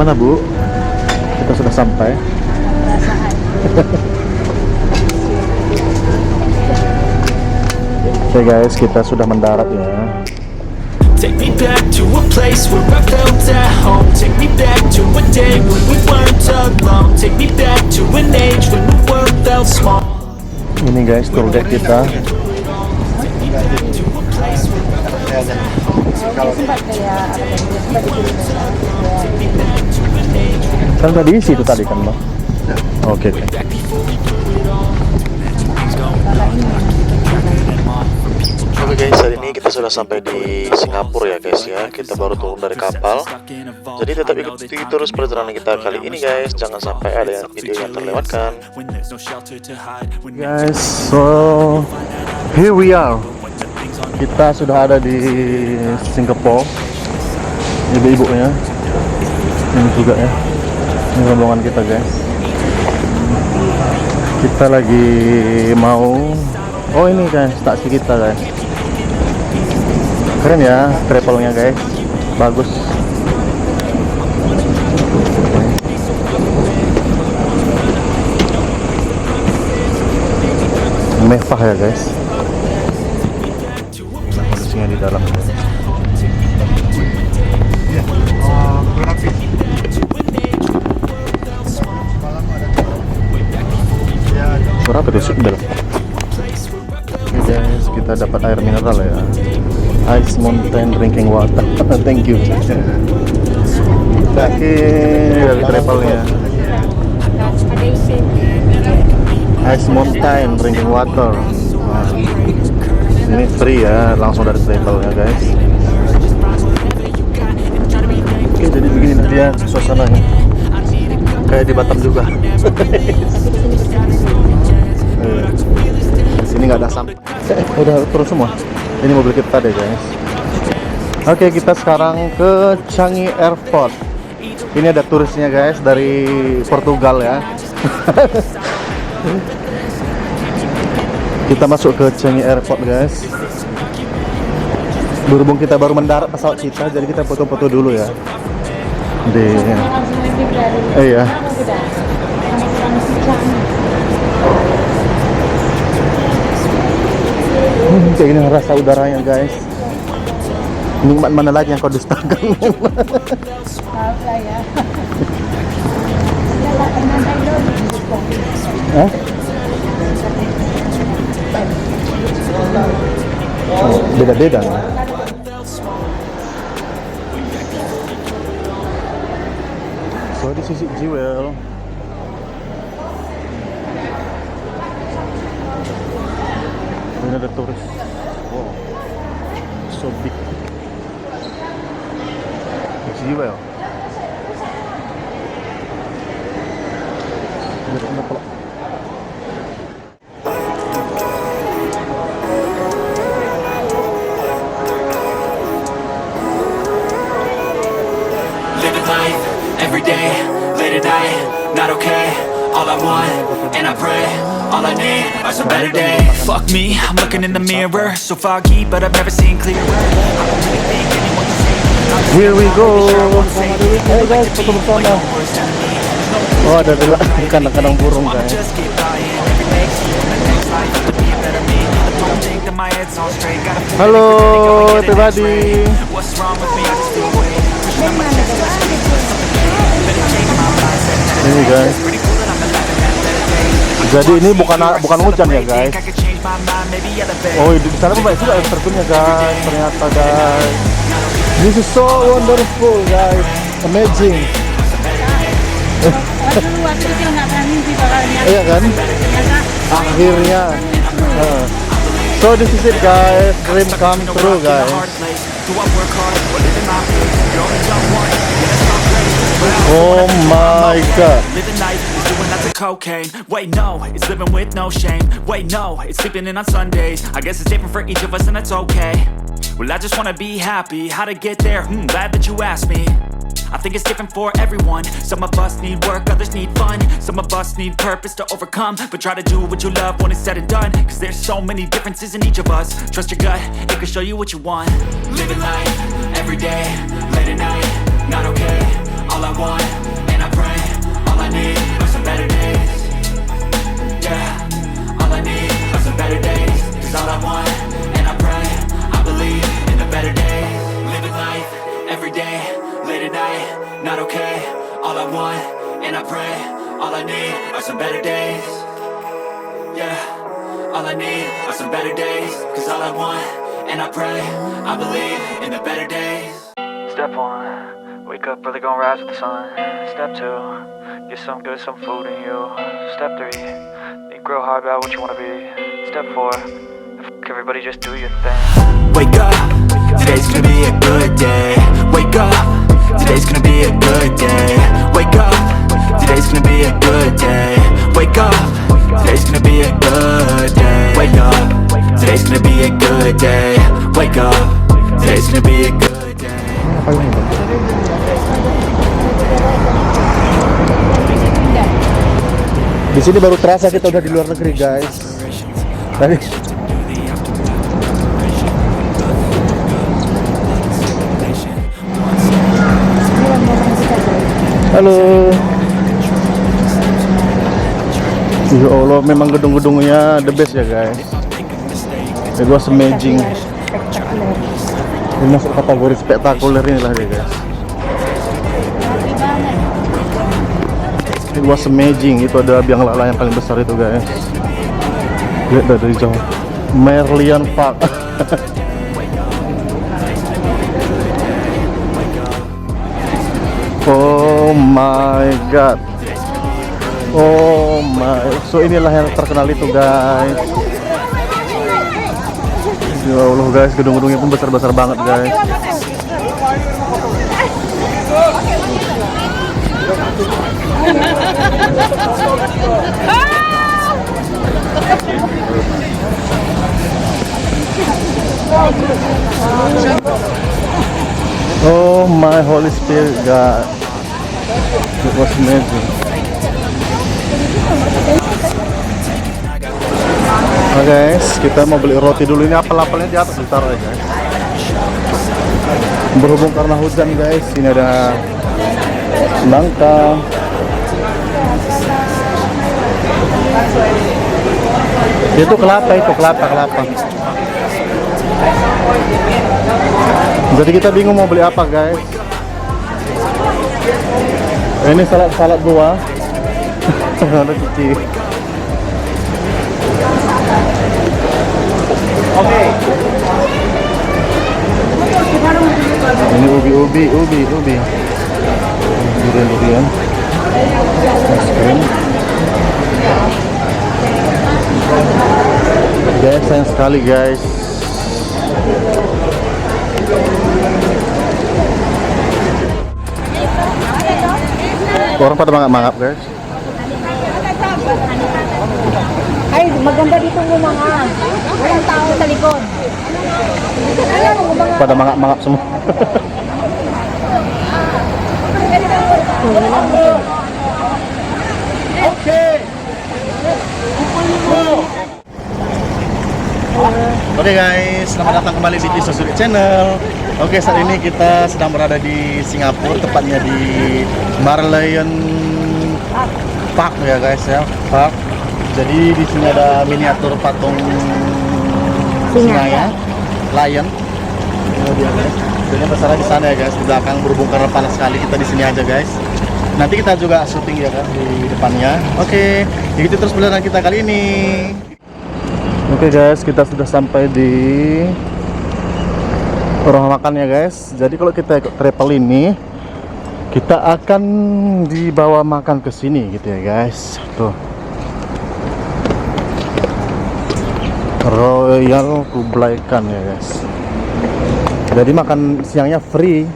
Gimana Bu? Kita sudah sampai. Oke guys, kita sudah mendarat ya. Take me back to a place where I felt at home. Take me back to a day when we weren't alone. Take me back to an age when the world felt small. Ini guys, tour guide kita. Kan tadi isi itu tadi kan Bang? Oke. Oke guys, hari ini kita sudah sampai di Singapura ya guys ya. Kita baru turun dari kapal. Jadi tetap ikuti terus perjalanan kita kali ini guys. Jangan sampai ada video yang terlewatkan. Guys, so here we are. Kita sudah ada di Singapura. Ibu-ibunya ini juga ya. Ini rombongan kita guys. Kita lagi mau, oh ini guys, taksi kita guys. Keren ya travelnya guys, bagus. Mewah ya guys. Ini kondisinya di dalam. Berapa tuh sumber? Oke guys, kita dapat air mineral ya. Ice Mountain Drinking Water. Thank you. Oke, dari travelnya. Ice Mountain Drinking Water. Nah, ini free ya, langsung dari travelnya guys. Oke, jadi begini dia suasananya. Kayak di Batam juga. Sini nggak ada sampah. Udah terus semua. Ini mobil kita deh guys. Oke, kita sekarang ke Changi Airport. Ini ada turisnya guys dari Portugal ya. Kita masuk ke Changi Airport guys. Berhubung kita baru mendarat pesawat kita, jadi kita foto-foto dulu ya. Iya. Kayak gini rasa udaranya guys. Nikmat mana lagi yang kau dustakan? Beda-beda. So this is Jewel. Ini ada turis. Wow, so big. It's Jewel. Living life every day, late at night, not okay. All I want, and I pray, all I need are some better days. Fuck me, I'm looking in the mirror, so foggy, but I've never seen clearer. Here we go. Hey guys, foto bersama. Oh, ada kandang-kandang burung guys. Halo everybody. Ini guys. Jadi ini bukan hujan ya guys. Oh, di sana banyak juga air terjunnya guys. Ternyata guys. This is so wonderful guys. Amazing. Iya kan? Akhirnya. So this is it guys. Dream come true guys. Oh my god. Living life is doing lots of cocaine. Wait, no, it's living with no shame. Wait, no, it's sleeping in on Sundays. I guess it's different for each of us and that's okay. Well, I just wanna be happy. How to get there? Glad that you asked me. I think it's different for everyone. Some of us need work, others need fun. Some of us need purpose to overcome. But try to do what you love when it's said and done. Cause there's so many differences in each of us. Trust your gut, it can show you what you want. Living life, every day, late at night, not okay. All I want, not okay. All I want, and I pray, all I need are some better days. Yeah, all I need are some better days. Cause all I want, and I pray, I believe in the better days. Step 1, wake up early, gonna rise with the sun. Step 2, get some good, some food in you. Step 3, think real hard about what you wanna be. Step 4, everybody just do your thing. Wake up, today's gonna be a good day. Wake up, today's gonna be a good day. Wake up, today's gonna be a good day. Wake up, today's gonna be a good day. Wake up, today's gonna be a good day. Wake up, today's gonna be a good day. Apa ini bang? Di sini baru terasa kita udah di luar negeri guys. Tadi halo. Ya Allah, memang gedung-gedungnya the best ya guys. It was amazing. Ini masuk kategori spektakuler inilah dia guys. It was amazing. Itu ada biang lala yang paling besar itu guys. Lihat dari jauh. Merlion Park. Oh my god. Oh my. So inilah yang terkenal itu guys. Ya Allah guys, gedung-gedungnya pun besar-besar banget guys. Oh my Holy Spirit God. It was amazing. Oke guys, kita mau beli roti dulu. Ini apel-apelnya di atas ditaruh ya guys. Berhubung karena hujan guys, ini ada nangka. Itu kelapa, kelapa. Jadi kita bingung mau beli apa guys. Ini salad buah. Ada cuci. Oke. Ini ubi. Durian. Es krim. Guys, sayang sekali guys. Orang pada mangap-mangap guys. Ay, maganda dito ng mga walang tao sa likod. Pada mangap-mangap semua. Oke guys, selamat datang kembali di Kisah Suri Channel. Oke, saat ini kita sedang berada di Singapura, tepatnya di Merlion Park ya guys ya, Park. Jadi di sini ada miniatur patung singa ya, lion. Ini dia guys. Jadi besar di sana ya guys. Di belakang berhubung karena panas sekali, kita di sini aja guys. Nanti kita juga syuting ya kan di depannya. Oke, begitu terus perjalanan kita kali ini. Oke guys, kita sudah sampai di rumah makan ya guys. Jadi kalau kita ikut travel ini, kita akan dibawa makan ke sini gitu ya guys. Tuh, Royal Kublai Khan ya guys. Jadi makan siangnya free.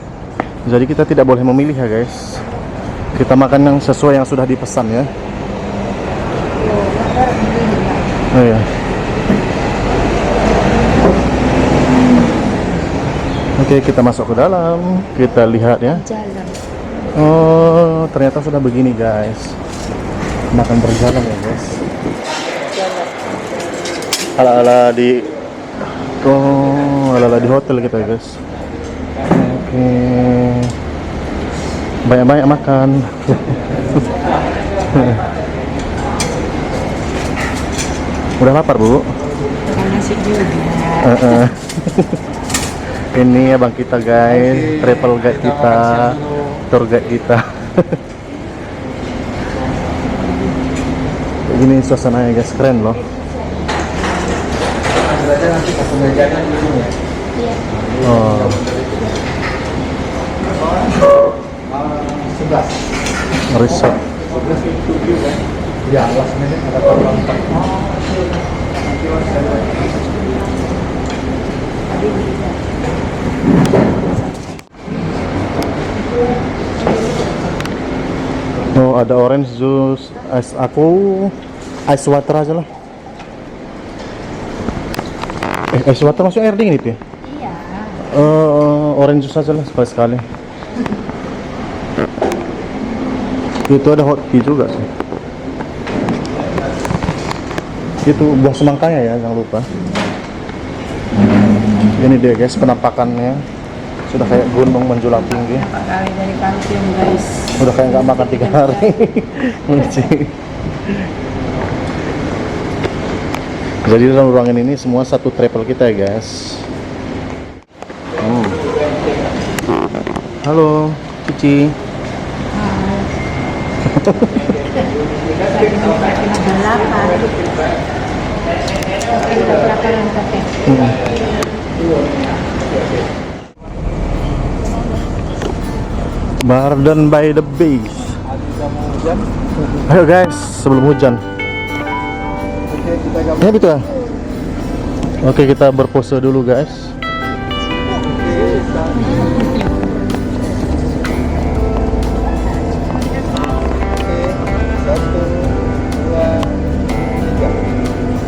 Jadi kita tidak boleh memilih ya guys. Kita makan yang sesuai yang sudah dipesan ya. Oh ya. Oke, kita masuk ke dalam. Kita lihat ya. Oh, ternyata sudah begini guys. Makan berjalan ya guys. Ala-ala di ala-ala di hotel kita ya guys. Oke. Banyak-banyak makan. Udah lapar, Bu? Nasi juga. Ini abang kita guys, travel guide kita. tour guide kita. Kayak gini suasananya guys, keren loh. Oh. Resort. Ya, last minute ada problem. Oh, ada orange juice. Aku ice water aja lah. Ice water maksudnya air dingin itu ya? Iya. Orange juice aja lah sekali-sekali. Itu ada hot tea juga sih. Itu buah semangkanya ya, jangan lupa. Ini dia guys, penampakannya sudah kayak gunung menjulang tinggi. Kali dari Kalsium guys. Udah kayak nggak makan 3 hari. Jadi dalam ruangan ini semua satu travel kita ya guys. Halo Cici. Garden by the Beach. Ayo guys, sebelum hujan. Ya betul ya? Oke, kita berpose dulu guys.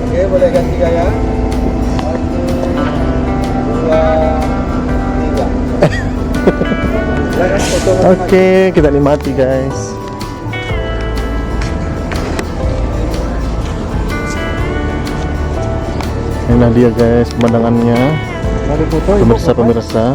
Oke, boleh ganti gaya. 1, 2, 3. Oke, kita nikmati guys. Inilah dia guys pemandangannya, pemirsa-pemirsa.